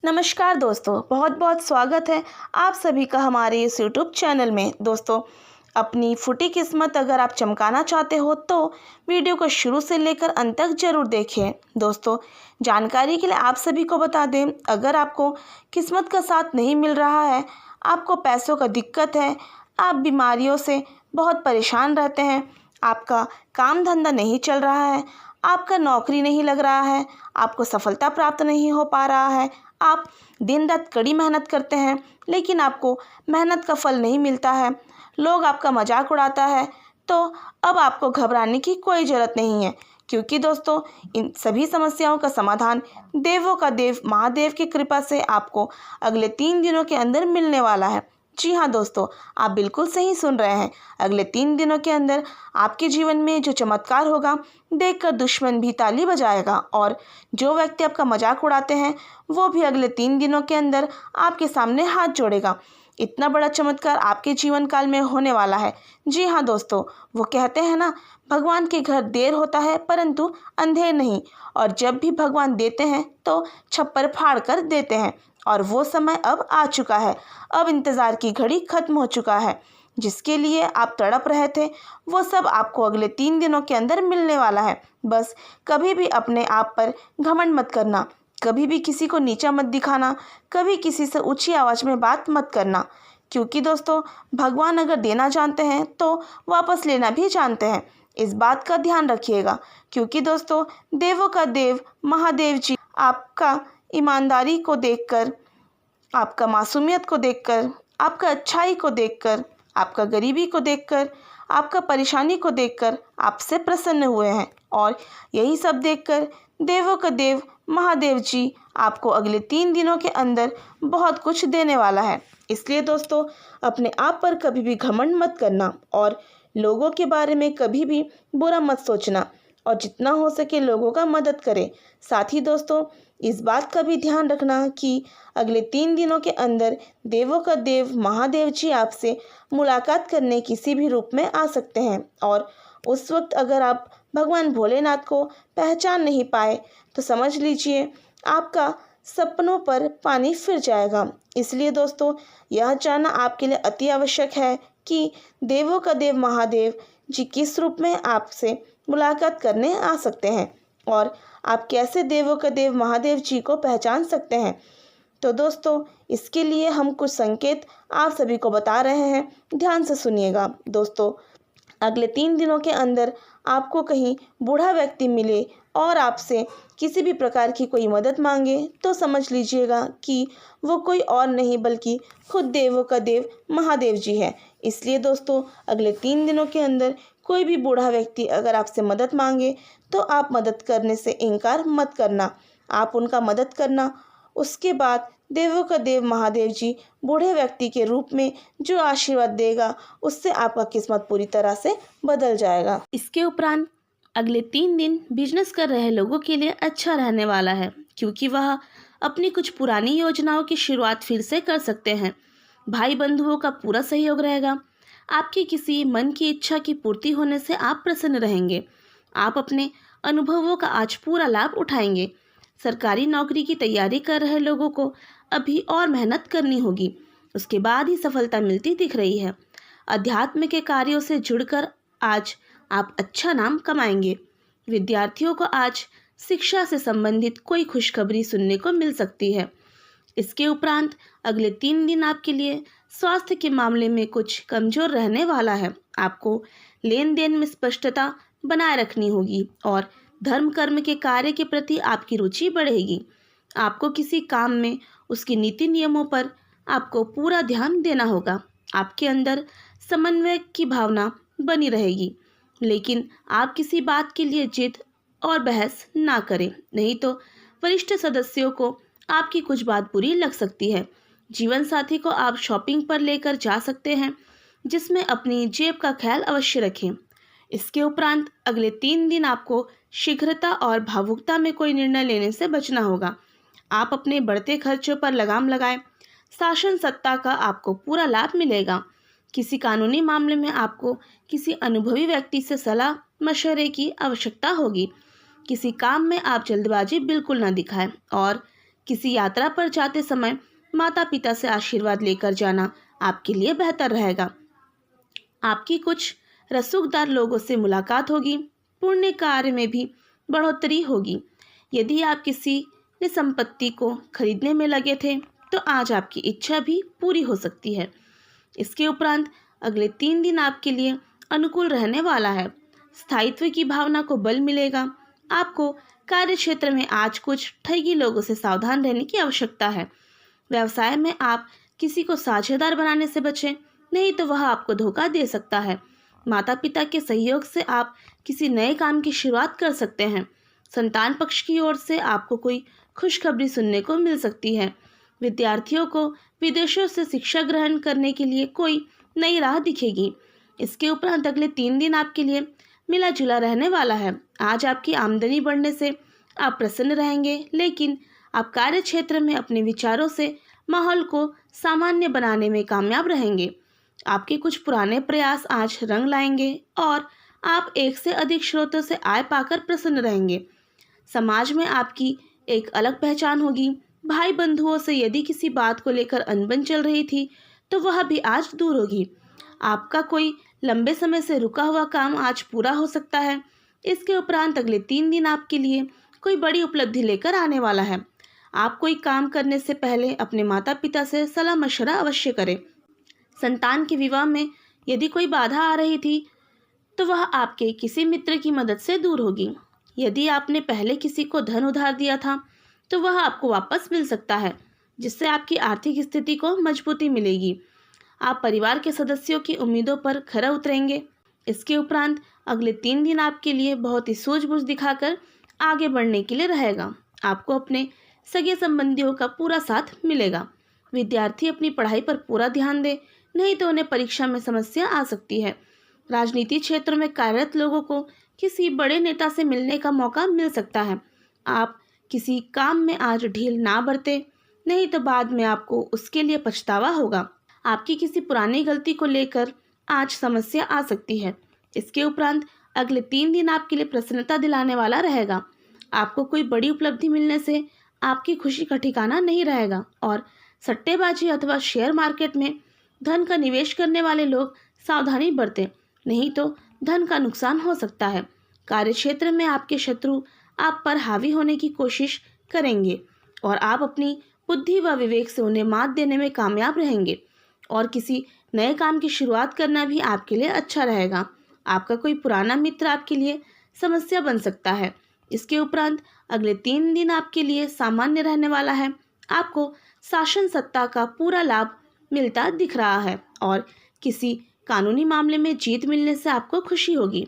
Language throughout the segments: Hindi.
नमस्कार दोस्तों, बहुत बहुत स्वागत है आप सभी का हमारे इस यूट्यूब चैनल में। दोस्तों, अपनी फूटी किस्मत अगर आप चमकाना चाहते हो तो वीडियो को शुरू से लेकर अंत तक जरूर देखें। दोस्तों, जानकारी के लिए आप सभी को बता दें, अगर आपको किस्मत का साथ नहीं मिल रहा है, आपको पैसों का दिक्कत है, आप बीमारियों से बहुत परेशान रहते हैं, आपका काम धंधा नहीं चल रहा है, आपका नौकरी नहीं लग रहा है, आपको सफलता प्राप्त नहीं हो पा रहा है, आप दिन रात कड़ी मेहनत करते हैं लेकिन आपको मेहनत का फल नहीं मिलता है, लोग आपका मजाक उड़ाता है, तो अब आपको घबराने की कोई ज़रूरत नहीं है, क्योंकि दोस्तों इन सभी समस्याओं का समाधान देवों का देव महादेव की कृपा से आपको अगले 3 दिनों के अंदर मिलने वाला है। जी हाँ दोस्तों, आप बिल्कुल सही सुन रहे हैं। अगले 3 दिनों के अंदर आपके जीवन में जो चमत्कार होगा देखकर दुश्मन भी ताली बजाएगा, और जो व्यक्ति आपका मजाक उड़ाते हैं वो भी अगले 3 दिनों के अंदर आपके सामने हाथ जोड़ेगा। इतना बड़ा चमत्कार आपके जीवन काल में होने वाला है। जी हाँ दोस्तों, वो कहते हैं ना, भगवान के घर देर होता है परंतु अंधेर नहीं, और जब भी भगवान देते हैं तो छप्पर फाड़ कर देते हैं, और वो समय अब आ चुका है। अब इंतज़ार की घड़ी खत्म हो चुका है। जिसके लिए आप तड़प रहे थे वो सब आपको अगले 3 दिनों के अंदर मिलने वाला है। बस कभी भी अपने आप पर घमंड मत करना, कभी भी किसी को नीचा मत दिखाना, कभी किसी से ऊंची आवाज़ में बात मत करना, क्योंकि दोस्तों भगवान अगर देना जानते हैं तो वापस लेना भी जानते हैं। इस बात का ध्यान रखिएगा, क्योंकि दोस्तों देवों का देव महादेव जी आपका ईमानदारी को देखकर, आपका मासूमियत को देखकर, आपका अच्छाई को देखकर, आपका गरीबी को देखकर, आपका परेशानी को देखकर आपसे प्रसन्न हुए हैं, और यही सब देखकर देवों का देव महादेव जी आपको अगले 3 दिनों के अंदर बहुत कुछ देने वाला है। इसलिए दोस्तों अपने आप पर कभी भी घमंड मत करना, और लोगों के बारे में कभी भी बुरा मत सोचना, और जितना हो सके लोगों का मदद करें। साथ ही दोस्तों इस बात का भी ध्यान रखना कि अगले 3 दिनों के अंदर देवों का देव महादेव जी आपसे मुलाकात करने किसी भी रूप में आ सकते हैं, और उस वक्त अगर आप भगवान भोलेनाथ को पहचान नहीं पाए तो समझ लीजिए आपका सपनों पर पानी फिर जाएगा। इसलिए दोस्तों यह जानना आपके लिए अति आवश्यक है कि देवों का देव महादेव जी किस रूप में आपसे मुलाकात करने आ सकते हैं, और आप कैसे देवों के देव महादेव जी को पहचान सकते हैं। तो दोस्तों इसके लिए हम कुछ संकेत आप सभी को बता रहे हैं, ध्यान से सुनिएगा। दोस्तों अगले 3 दिनों के अंदर आपको कहीं बूढ़ा व्यक्ति मिले और आपसे किसी भी प्रकार की कोई मदद मांगे तो समझ लीजिएगा कि वो कोई और नहीं बल्कि खुद देवों का देव महादेव जी है। इसलिए दोस्तों अगले 3 दिनों के अंदर कोई भी बूढ़ा व्यक्ति अगर आपसे मदद मांगे तो आप मदद करने से इनकार मत करना, आप उनका मदद करना। उसके बाद देवों का देव महादेव जी बूढ़े व्यक्ति के रूप में जो आशीर्वाद देगा उससे आपका किस्मत पूरी तरह से बदल जाएगा। इसके उपरांत अगले 3 दिन बिजनेस कर रहे लोगों के लिए अच्छा रहने वाला है, क्योंकि वह अपनी कुछ पुरानी योजनाओं की शुरुआत फिर से कर सकते हैं। भाई बंधुओं का पूरा सहयोग रहेगा। आपकी किसी मन की इच्छा की पूर्ति होने से आप प्रसन्न रहेंगे। आप अपने अनुभवों का आज पूरा लाभ उठाएंगे। सरकारी नौकरी की तैयारी कर रहे लोगों को अभी और मेहनत करनी होगी, उसके बाद ही सफलता मिलती दिख रही है। अध्यात्म के कार्यों से जुड़कर आज आप अच्छा नाम कमाएंगे। विद्यार्थियों को आज शिक्षा से संबंधित कोई खुशखबरी सुनने को मिल सकती है। इसके उपरांत अगले 3 दिन आपके लिए स्वास्थ्य के मामले में कुछ कमजोर रहने वाला है। आपको लेन देन में स्पष्टता बनाए रखनी होगी, और धर्म कर्म के कार्य के प्रति आपकी रुचि बढ़ेगी। आपको किसी काम में उसकी नीति नियमों पर आपको पूरा ध्यान देना होगा। आपके अंदर समन्वय की भावना बनी रहेगी, लेकिन आप किसी बात के लिए जिद और बहस ना करें, नहीं तो वरिष्ठ सदस्यों को आपकी कुछ बात बुरी लग सकती है। जीवन साथी को आप शॉपिंग पर लेकर जा सकते हैं, जिसमें अपनी जेब का ख्याल अवश्य रखें। इसके उपरांत अगले 3 दिन आपको शीघ्रता और भावुकता में कोई निर्णय लेने से बचना होगा। आप अपने बढ़ते खर्चों पर लगाम लगाएं। शासन सत्ता का आपको पूरा लाभ मिलेगा। किसी कानूनी मामले में आपको किसी अनुभवी व्यक्ति से सलाह मशवरे की आवश्यकता होगी। किसी काम में आप जल्दबाजी बिल्कुल ना दिखाएं, और किसी यात्रा पर जाते समय माता पिता से आशीर्वाद लेकर जाना आपके लिए बेहतर रहेगा। आपकी कुछ रसूखदार लोगों से मुलाकात होगी। पुण्य कार्य में भी बढ़ोतरी होगी। यदि आप किसी ने संपत्ति को खरीदने में लगे थे तो आज आपकी इच्छा भी पूरी हो सकती है। इसके उपरांत अगले 3 दिन आपके लिए अनुकूल रहने वाला है। स्थायित्व की भावना को बल मिलेगा। आपको कार्य क्षेत्र में आज कुछ ठगी लोगों से सावधान रहने की आवश्यकता है। व्यवसाय में आप किसी को साझेदार बनाने से बचें, नहीं तो वह आपको धोखा दे सकता है। माता पिता के सहयोग से आप किसी नए काम की शुरुआत कर सकते हैं। संतान पक्ष की ओर से आपको कोई खुशखबरी सुनने को मिल सकती है। विद्यार्थियों को विदेशों से शिक्षा ग्रहण करने के लिए कोई नई राह दिखेगी। इसके उपरांत अगले 3 दिन आपके लिए मिला जुला रहने वाला है। आज आपकी आमदनी बढ़ने से आप प्रसन्न रहेंगे, लेकिन आप कार्य क्षेत्र में अपने विचारों से माहौल को सामान्य बनाने में कामयाब रहेंगे। आपके कुछ पुराने प्रयास आज रंग लाएंगे और आप एक से अधिक स्रोतों से आय पाकर प्रसन्न रहेंगे। समाज में आपकी एक अलग पहचान होगी। भाई बंधुओं से यदि किसी बात को लेकर अनबन चल रही थी तो वह भी आज दूर होगी। आपका कोई लंबे समय से रुका हुआ काम आज पूरा हो सकता है। इसके उपरांत अगले 3 दिन आपके लिए कोई बड़ी उपलब्धि लेकर आने वाला है। आप कोई काम करने से पहले अपने माता पिता से सलाह मशवरा अवश्य करें। संतान के विवाह में यदि कोई बाधा आ रही थी तो वह आपके किसी मित्र की मदद से दूर होगी। यदि आपने पहले किसी को धन उधार दिया था तो वह आपको वापस मिल सकता है, जिससे आपकी आर्थिक स्थिति को मजबूती मिलेगी। आप परिवार के सदस्यों की उम्मीदों पर खरा उतरेंगे। इसके उपरांत अगले 3 दिन आपके लिए बहुत ही सूझबूझ दिखाकर आगे बढ़ने के लिए रहेगा। आपको अपने सगे संबंधियों का पूरा साथ मिलेगा। विद्यार्थी अपनी पढ़ाई पर पूरा ध्यान दे, नहीं तो उन्हें परीक्षा में समस्या आ सकती है। राजनीति क्षेत्र में कार्यरत लोगों को किसी बड़े नेता से मिलने का मौका मिल सकता है। आप किसी काम में आज ढील ना बरतें, नहीं तो बाद में आपको उसके लिए पछतावा होगा। आपकी किसी पुरानी गलती को लेकर आज समस्या आ सकती है। इसके उपरांत अगले 3 दिन आपके लिए प्रसन्नता दिलाने वाला रहेगा। आपको कोई बड़ी उपलब्धि मिलने से आपकी खुशी का ठिकाना नहीं रहेगा और सट्टेबाजी अथवा शेयर मार्केट में धन का निवेश करने वाले लोग सावधानी बरतें, नहीं तो धन का नुकसान हो सकता है। कार्यक्षेत्र में आपके शत्रु आप पर हावी होने की कोशिश करेंगे और आप अपनी बुद्धि व विवेक से उन्हें मात देने में कामयाब रहेंगे और किसी नए काम की शुरुआत करना भी आपके लिए अच्छा रहेगा। आपका कोई पुराना मित्र आपके लिए समस्या बन सकता है। इसके उपरांत अगले 3 दिन आपके लिए सामान्य रहने वाला है। आपको शासन सत्ता का पूरा लाभ मिलता दिख रहा है और किसी कानूनी मामले में जीत मिलने से आपको खुशी होगी।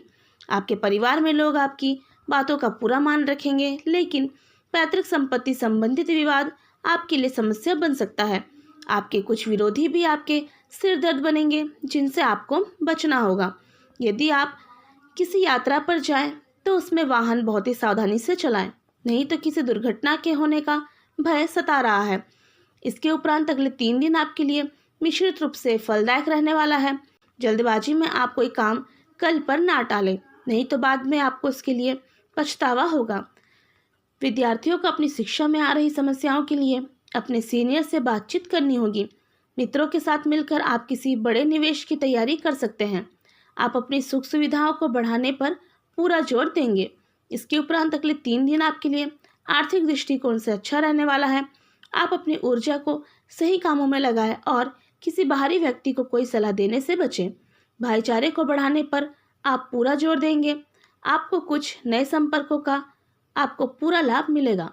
आपके परिवार में लोग आपकी बातों का पूरा मान रखेंगे, लेकिन पैतृक संपत्ति संबंधित विवाद आपके लिए समस्या बन सकता है। आपके कुछ विरोधी भी आपके सिर दर्द बनेंगे, जिनसे आपको बचना होगा। यदि आप किसी यात्रा पर जाएं तो उसमें वाहन बहुत ही सावधानी से चलाएं, नहीं तो किसी दुर्घटना के होने का भय सता रहा है। इसके उपरांत अगले 3 दिन आपके लिए मिश्रित रूप से फलदायक रहने वाला है। जल्दबाजी में आप कोई काम कल पर ना टालें, नहीं तो बाद में आपको उसके लिए पछतावा होगा। विद्यार्थियों को अपनी शिक्षा में आ रही समस्याओं के लिए अपने सीनियर से बातचीत करनी होगी। मित्रों के साथ मिलकर आप किसी बड़े निवेश की तैयारी कर सकते हैं। आप अपनी सुख सुविधाओं को बढ़ाने पर पूरा जोर देंगे। इसके उपरांत अगले 3 दिन आपके लिए आर्थिक दृष्टिकोण से अच्छा रहने वाला है। आप अपनी ऊर्जा को सही कामों में लगाएं और किसी बाहरी व्यक्ति को कोई सलाह देने से बचें। भाईचारे को बढ़ाने पर आप पूरा जोर देंगे। आपको कुछ नए संपर्कों का आपको पूरा लाभ मिलेगा।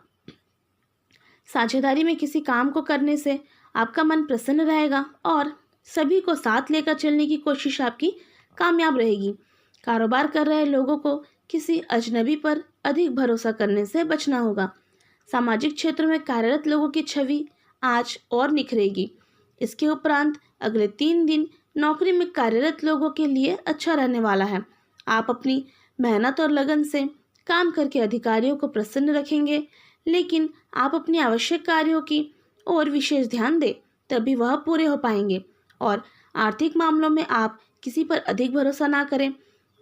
साझेदारी में किसी काम को करने से आपका मन प्रसन्न रहेगा और सभी को साथ लेकर चलने की कोशिश आपकी कामयाब रहेगी। कारोबार कर रहे लोगों को किसी अजनबी पर अधिक भरोसा करने से बचना होगा। सामाजिक क्षेत्र में कार्यरत लोगों की छवि आज और निखरेगी। इसके उपरांत अगले 3 दिन नौकरी में कार्यरत लोगों के लिए अच्छा रहने वाला है। आप अपनी मेहनत और लगन से काम करके अधिकारियों को प्रसन्न रखेंगे, लेकिन आप अपने आवश्यक कार्यों की ओर विशेष ध्यान दें, तभी वह पूरे हो पाएंगे। और आर्थिक मामलों में आप किसी पर अधिक भरोसा ना करें।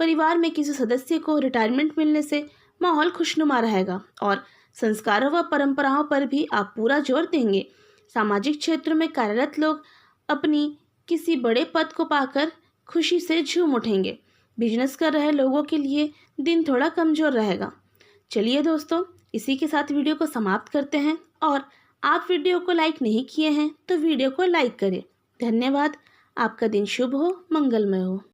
परिवार में किसी सदस्य को रिटायरमेंट मिलने से माहौल खुशनुमा रहेगा और संस्कारों व परंपराओं पर भी आप पूरा जोर देंगे। सामाजिक क्षेत्र में कार्यरत लोग अपनी किसी बड़े पद को पाकर खुशी से झूम उठेंगे। बिजनेस कर रहे लोगों के लिए दिन थोड़ा कमज़ोर रहेगा। चलिए दोस्तों, इसी के साथ वीडियो को समाप्त करते हैं और आप वीडियो को लाइक नहीं किए हैं तो वीडियो को लाइक करें। धन्यवाद। आपका दिन शुभ हो, मंगलमय हो।